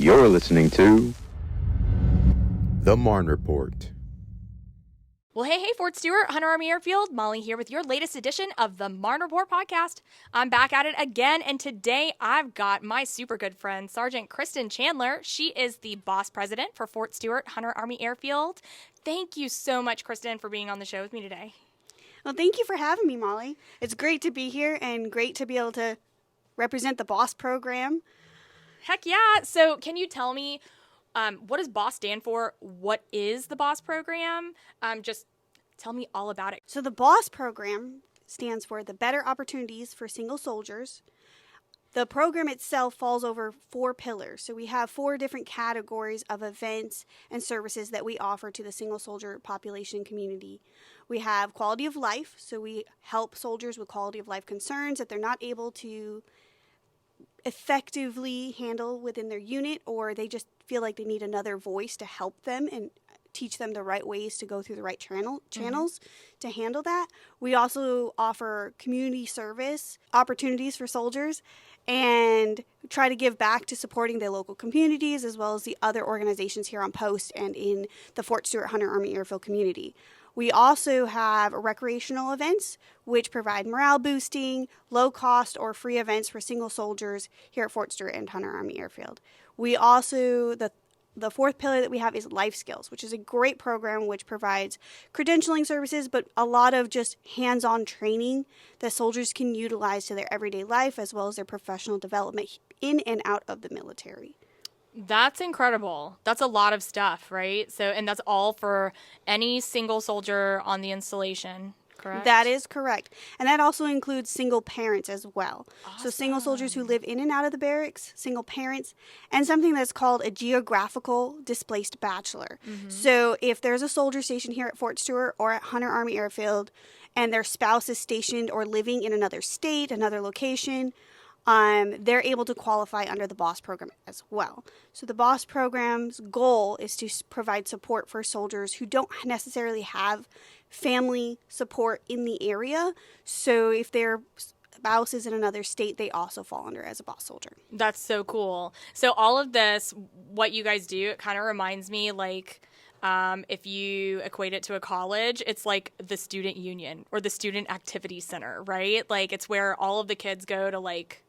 You're listening to The Marne Report. Well, hey, Fort Stewart-Hunter Army Airfield. Molly here with your latest edition of the Marne Report Podcast. I'm back at it again, and today I've got my super good friend, Sergeant Kristen Chandler. She is the boss president for Fort Stewart-Hunter Army Airfield. Thank you so much, Kristen, for being on the show with me today. Well, thank you for having me, Molly. It's great to be here and great to be able to represent the BOSS program. Heck yeah. So can you tell me, what does BOSS stand for? What is the BOSS program? Just tell me all about it. So the BOSS program stands for the Better Opportunities for Single Soldiers. The program itself falls over 4 pillars. So we have 4 different categories of events and services that we offer to the single soldier population community. We have quality of life. So we help soldiers with quality of life concerns that they're not able to effectively handle within their unit, or they just feel like they need another voice to help them and teach them the right ways to go through the right channels to handle that. We also offer community service opportunities for soldiers and try to give back to supporting their local communities as well as the other organizations here on post and in the Fort Stewart-Hunter Army Airfield community. We also have recreational events, which provide morale boosting, low cost or free events for single soldiers here at Fort Stewart and Hunter Army Airfield. We also, the 4th pillar that we have is Life Skills, which is a great program which provides credentialing services, but a lot of just hands-on training that soldiers can utilize to their everyday life as well as their professional development in and out of the military. That's incredible. That's a lot of stuff, right? So, and that's all for any single soldier on the installation, correct? That is correct. And that also includes single parents as well. Awesome. So single soldiers who live in and out of the barracks, single parents, and something that's called a geographical displaced bachelor. Mm-hmm. So if there's a soldier stationed here at Fort Stewart or at Hunter Army Airfield and their spouse is stationed or living in another state, another location, they're able to qualify under the BOSS program as well. So the BOSS program's goal is to provide support for soldiers who don't necessarily have family support in the area. So if their spouse is in another state, they also fall under as a BOSS soldier. That's so cool. So all of this, what you guys do, it kind of reminds me like if you equate it to a college, it's like the student union or the student activity center, right? Like it's where all of the kids go to like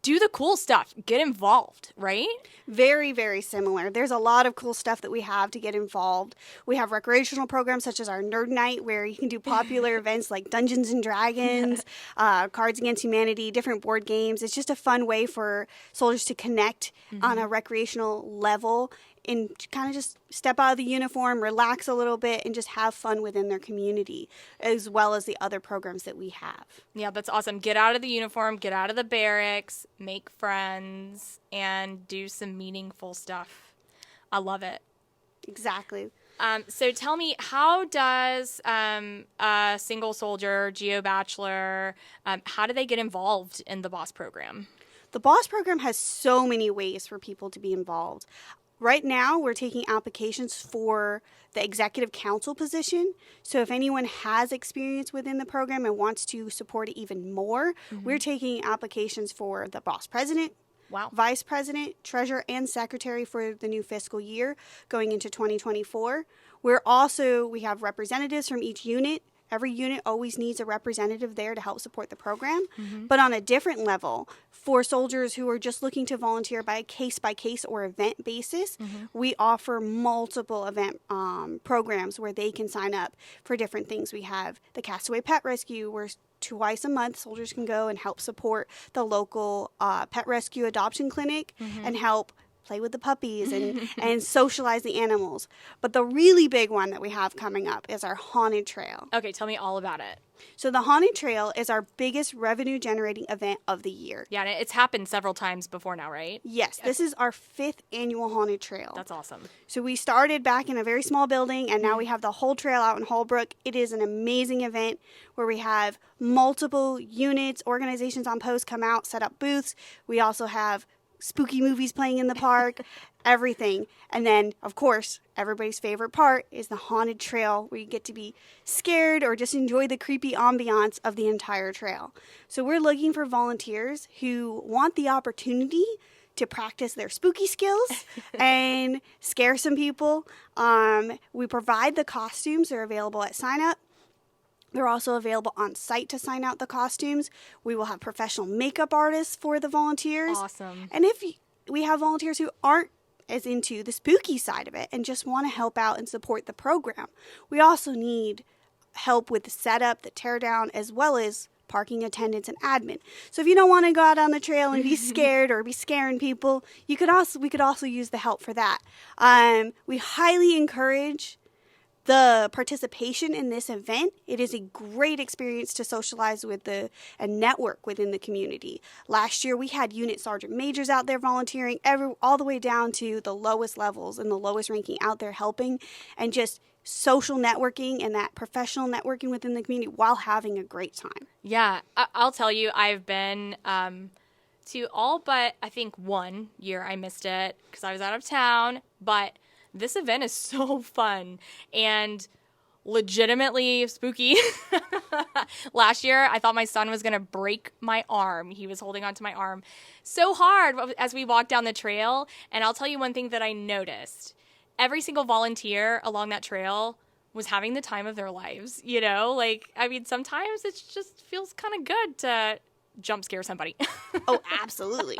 do the cool stuff, get involved, right? Very, very similar. There's a lot of cool stuff that we have to get involved. We have recreational programs such as our Nerd Night, where you can do popular events like Dungeons and Dragons, Cards Against Humanity, different board games. It's just a fun way for soldiers to connect on a recreational level and kind of just step out of the uniform, relax a little bit, and just have fun within their community, as well as the other programs that we have. Yeah, that's awesome. Get out of the uniform, get out of the barracks, make friends, and do some meaningful stuff. I love it. Exactly. So tell me, how does a single soldier, Geo Bachelor, how do they get involved in the BOSS program? The BOSS program has so many ways for people to be involved. Right now, we're taking applications for the executive council position. So if anyone has experience within the program and wants to support it even more, we're taking applications for the BOSS president, vice president, treasurer, and secretary for the new fiscal year going into 2024. We have representatives from each unit. Every unit always needs a representative there to help support the program. But on a different level, for soldiers who are just looking to volunteer by case or event basis, we offer multiple event programs where they can sign up for different things. We have the Castaway Pet Rescue, where twice a month soldiers can go and help support the local pet rescue adoption clinic and help play with the puppies and socialize the animals. But the really big one that we have coming up is our Haunted Trail. Okay, tell me all about it. So the Haunted Trail is our biggest revenue-generating event of the year. Yeah, and it's happened several times before now, right? Yes, this is our 5th annual Haunted Trail. That's awesome. So we started back in a very small building, and now we have the whole trail out in Holbrook. It is an amazing event where we have multiple units, organizations on post come out, set up booths. We also have spooky movies playing in the park, everything. And then, of course, everybody's favorite part is the Haunted Trail, where you get to be scared or just enjoy the creepy ambiance of the entire trail. So we're looking for volunteers who want the opportunity to practice their spooky skills and scare some people. We provide the costumes. They're available at sign up. They're also available on site to sign out the costumes. We will have professional makeup artists for the volunteers. Awesome. And if we have volunteers who aren't as into the spooky side of it and just want to help out and support the program, we also need help with the setup, the teardown, as well as parking attendants and admin. So if you don't want to go out on the trail and be scared or be scaring people, we could also use the help for that. We highly encourage the participation in this event. It is a great experience to socialize with and network within the community. Last year, we had unit sergeant majors out there volunteering, all the way down to the lowest levels and the lowest ranking out there helping, and just social networking and that professional networking within the community while having a great time. Yeah, I'll tell you, I've been to all but, I think, one year. I missed it because I was out of town, but this event is so fun and legitimately spooky. Last year, I thought my son was going to break my arm. He was holding onto my arm so hard as we walked down the trail. And I'll tell you one thing that I noticed. Every single volunteer along that trail was having the time of their lives, you know? Like, I mean, sometimes it just feels kind of good to jump scare somebody. Oh, absolutely.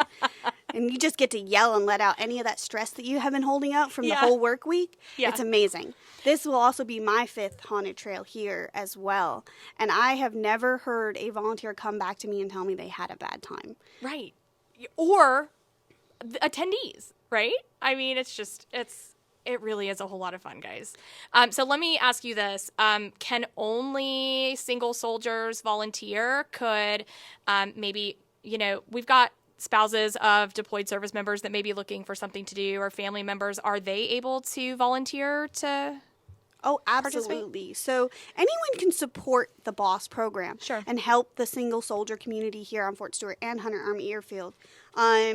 And you just get to yell and let out any of that stress that you have been holding out from the whole work week. Yeah. It's amazing. This will also be my 5th haunted trail here as well. And I have never heard a volunteer come back to me and tell me they had a bad time. Right. Or the attendees, right? I mean, it really is a whole lot of fun, guys. So let me ask you this. Can only single soldiers volunteer? Could maybe, we've got spouses of deployed service members that may be looking for something to do, or family members. Are they able to volunteer to Oh, absolutely. So anyone can support the BOSS program and help the single soldier community here on Fort Stewart and Hunter Army Airfield.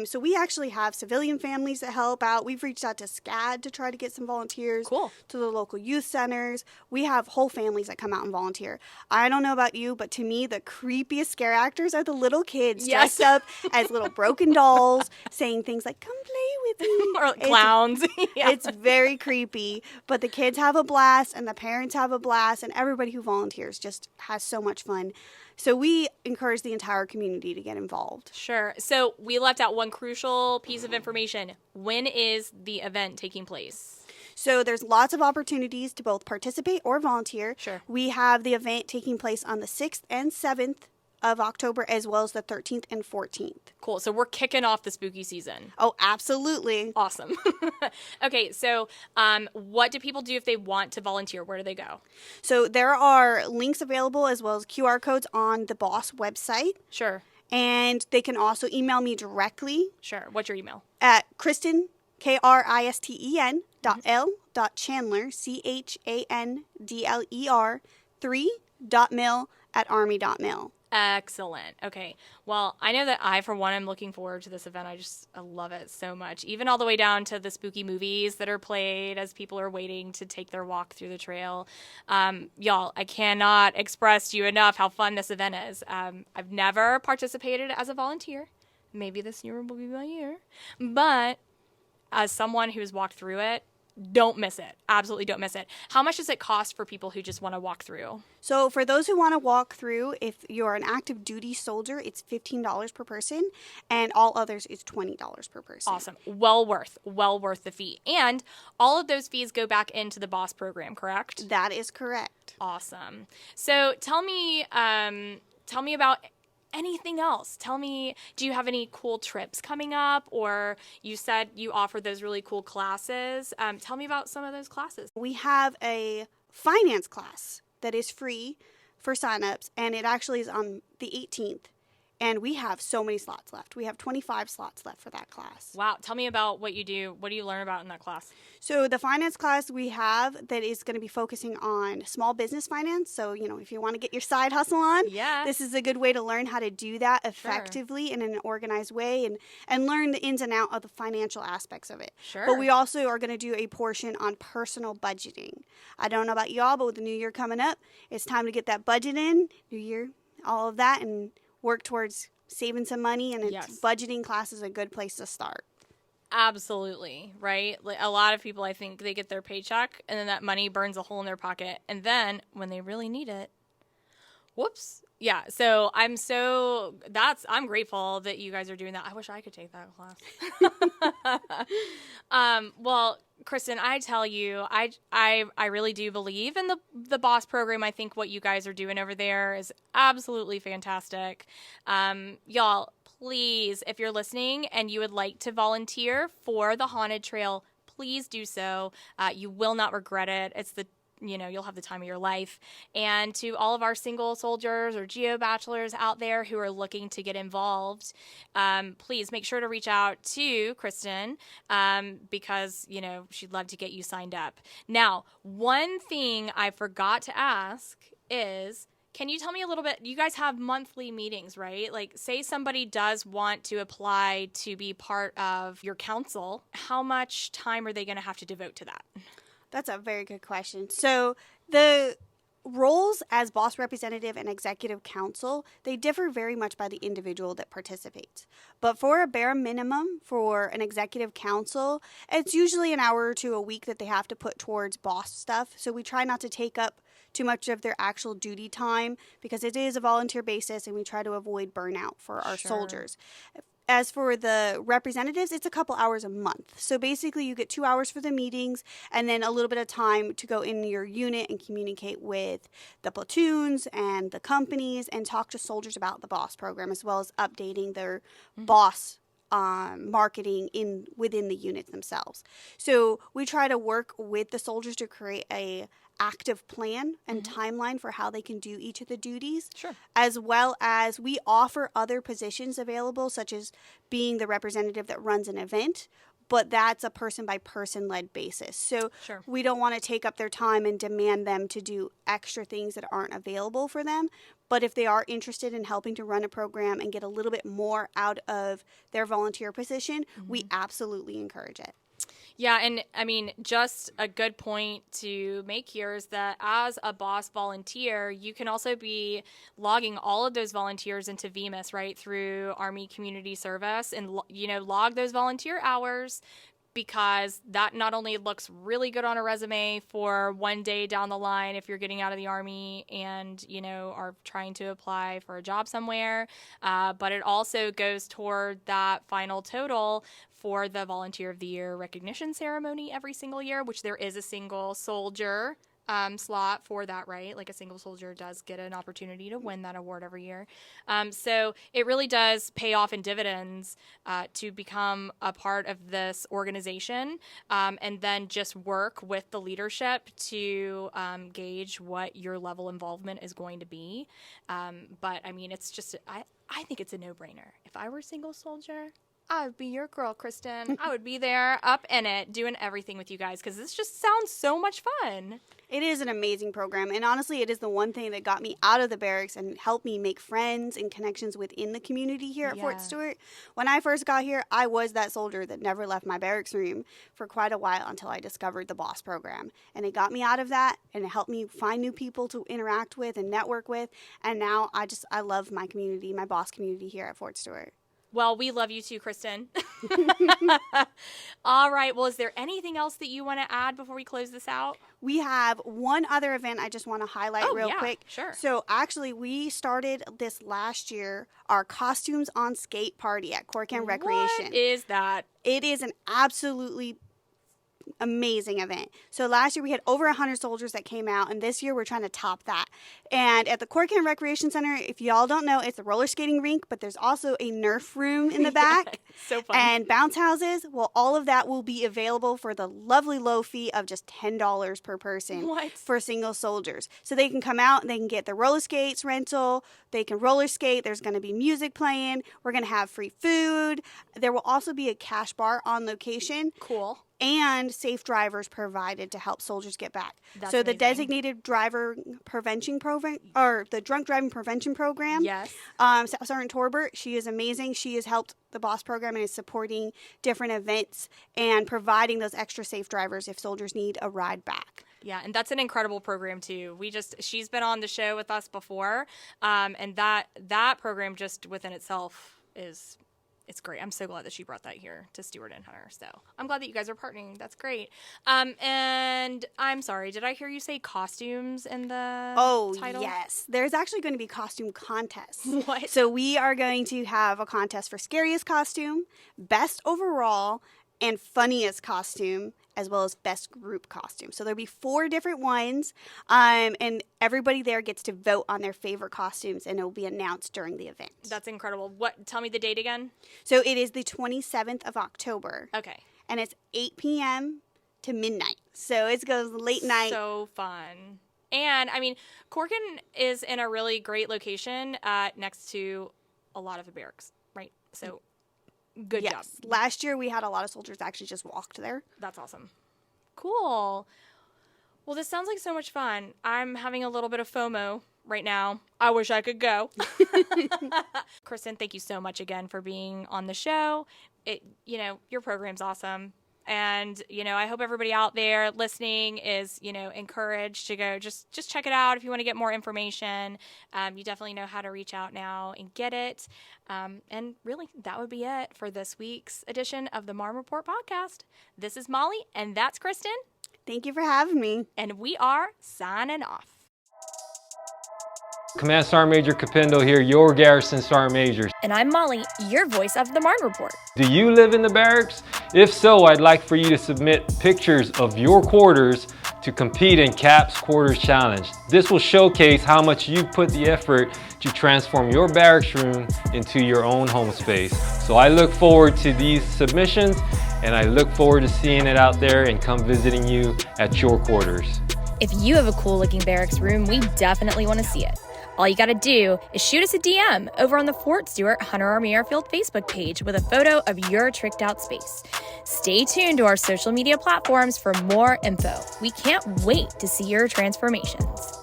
So we actually have civilian families that help out. We've reached out to SCAD to try to get some volunteers. Cool. To the local youth centers. We have whole families that come out and volunteer. I don't know about you, but to me, the creepiest scare actors are the little kids dressed up as little broken dolls, saying things like, "Come play with me." Or clowns. It's very creepy, but the kids have a blast and the parents have a blast, and everybody who volunteers just has so much fun. So we encourage the entire community to get involved. Sure. So we left out one crucial piece of information. When is the event taking place? So there's lots of opportunities to both participate or volunteer. Sure. We have the event taking place on the 6th and 7th of October, as well as the 13th and 14th. Cool. So we're kicking off the spooky season. Oh, absolutely. Awesome. Okay, so what do people do if they want to volunteer? Where do they go? So there are links available as well as QR codes on the BOSS website. Sure. And they can also email me directly. Sure. What's your email? At Kristen, Kristen, .l.chandler, CHANDLER, 3.mil@army.mil. Excellent. Okay. Well, I know that I, for one, am looking forward to this event. I love it so much. Even all the way down to the spooky movies that are played as people are waiting to take their walk through the trail. Y'all, I cannot express to you enough how fun this event is. I've never participated as a volunteer. Maybe this year will be my year. But as someone who's walked through it, don't miss it. Absolutely don't miss it. How much does it cost for people who just want to walk through? So for those who want to walk through, if you're an active duty soldier, it's $15 per person, and all others is $20 per person. Awesome. Well worth the fee. And all of those fees go back into the BOSS program, correct? That is correct. Awesome. So tell me about anything else. Tell me, do you have any cool trips coming up? Or you said you offer those really cool classes. Tell me about some of those classes. We have a finance class that is free for signups, and it actually is on the 18th. And we have so many slots left. We have 25 slots left for that class. Wow. Tell me about what you do. What do you learn about in that class? So the finance class we have that is going to be focusing on small business finance. So, if you want to get your side hustle on, this is a good way to learn how to do that effectively in an organized way and learn the ins and outs of the financial aspects of it. Sure. But we also are going to do a portion on personal budgeting. I don't know about y'all, but with the new year coming up, it's time to get that budget in, new year, all of that, and work towards saving some money, and budgeting class is a good place to start. Absolutely, right? Like, a lot of people, I think, they get their paycheck and then that money burns a hole in their pocket. And then when they really need it, whoops. Yeah, so I'm grateful that you guys are doing that. I wish I could take that class. Well, Kristen, I tell you, I really do believe in the BOSS program. I think what you guys are doing over there is absolutely fantastic. Y'all, please, if you're listening and you would like to volunteer for the Haunted Trail, please do so. You will not regret it. You'll have the time of your life. And to all of our single soldiers or geo bachelors out there who are looking to get involved, please make sure to reach out to Kristen because, she'd love to get you signed up. Now, one thing I forgot to ask is, can you tell me a little bit, you guys have monthly meetings, right? Like, say somebody does want to apply to be part of your council, how much time are they going to have to devote to that? That's a very good question. So the roles as boss representative and executive council, they differ very much by the individual that participates. But for a bare minimum for an executive council, it's usually an hour or two a week that they have to put towards boss stuff. So we try not to take up too much of their actual duty time because it is a volunteer basis and we try to avoid burnout for our soldiers. As for the representatives, it's a couple hours a month. So basically you get 2 hours for the meetings and then a little bit of time to go in your unit and communicate with the platoons and the companies and talk to soldiers about the BOSS program as well as updating their BOSS marketing within the units themselves. So we try to work with the soldiers to create a active plan and timeline for how they can do each of the duties. Sure. As well as we offer other positions available, such as being the representative that runs an event, but that's a person-by-person led basis. So we don't want to take up their time and demand them to do extra things that aren't available for them. But if they are interested in helping to run a program and get a little bit more out of their volunteer position, we absolutely encourage it. Yeah, and I mean, just a good point to make here is that as a BOSS volunteer, you can also be logging all of those volunteers into VMIS, right, through Army Community Service and, log those volunteer hours because that not only looks really good on a resume for one day down the line if you're getting out of the Army and, are trying to apply for a job somewhere, but it also goes toward that final total for the Volunteer of the Year recognition ceremony every single year, which there is a single soldier slot for that, right? Like a single soldier does get an opportunity to win that award every year. So it really does pay off in dividends to become a part of this organization and then just work with the leadership to gauge what your level of involvement is going to be. But I mean, it's just, I think it's a no-brainer. If I were a single soldier, I would be your girl, Kristen. I would be there, up in it, doing everything with you guys because this just sounds so much fun. It is an amazing program, and honestly, it is the one thing that got me out of the barracks and helped me make friends and connections within the community here at Fort Stewart. When I first got here, I was that soldier that never left my barracks room for quite a while until I discovered the BOSS program, and it got me out of that, and it helped me find new people to interact with and network with, and now I love my community, my BOSS community here at Fort Stewart. Well, we love you too, Kristen. All right. Well, is there anything else that you want to add before we close this out? We have one other event I just want to highlight quick. Sure. So actually, we started this last year, our Costumes on Skate party at Cork and Recreation. What is that? It is an absolutely amazing event. So last year we had over 100 soldiers that came out, and this year we're trying to top that. And at the Cork and Recreation Center, if y'all don't know, it's a roller skating rink, but there's also a Nerf room in the back. So fun. And bounce houses. Well, all of that will be available for the lovely low fee of just $10 per person for single soldiers. So they can come out and they can get the roller skates rental. They can roller skate. There's going to be music playing. We're going to have free food. There will also be a cash bar on location. Cool. And safe drivers provided to help soldiers get back. That's amazing. The designated driver prevention program, or the drunk driving prevention program. Yes. Sergeant Torbert, she is amazing. She has helped the BOSS program and is supporting different events and providing those extra safe drivers if soldiers need a ride back. Yeah, and that's an incredible program too. She's been on the show with us before, and that program just within itself is It's great. I'm so glad that she brought that here to Stewart-Hunter. So I'm glad that you guys are partnering. That's great. And I'm sorry, did I hear you say costumes in the title? Yes. There's actually going to be costume contests. What? So we are going to have a contest for scariest costume, best overall, and funniest costume, as well as best group costume. So there'll be 4 different ones, and everybody there gets to vote on their favorite costumes, and it will be announced during the event. That's incredible. Tell me the date again. So it is the 27th of October. Okay. And it's 8 p.m. to midnight. So it goes late night. So fun. And, I mean, Corkin is in a really great location next to a lot of the barracks, right? So good job. Last year we had a lot of soldiers actually just walked there. That's awesome. Cool. Well, this sounds like so much fun. I'm having a little bit of FOMO right now. I wish I could go. Kristen, thank you so much again for being on the show. Your program's awesome. And, I hope everybody out there listening is, encouraged to go just check it out if you want to get more information. You definitely know how to reach out now and get it. And really, that would be it for this week's edition of the Marne Report Podcast. This is Molly, and that's Kristen. Thank you for having me. And we are signing off. Command Sergeant Major Capindo here, your Garrison Sergeant Major. And I'm Molly, your voice of the Marne Report. Do you live in the barracks? If so, I'd like for you to submit pictures of your quarters to compete in CAP's Quarters Challenge. This will showcase how much you put the effort to transform your barracks room into your own home space. So I look forward to these submissions, and I look forward to seeing it out there and come visiting you at your quarters. If you have a cool looking barracks room, we definitely want to see it. All you got to do is shoot us a DM over on the Fort Stewart-Hunter Army Airfield Facebook page with a photo of your tricked out space. Stay tuned to our social media platforms for more info. We can't wait to see your transformations.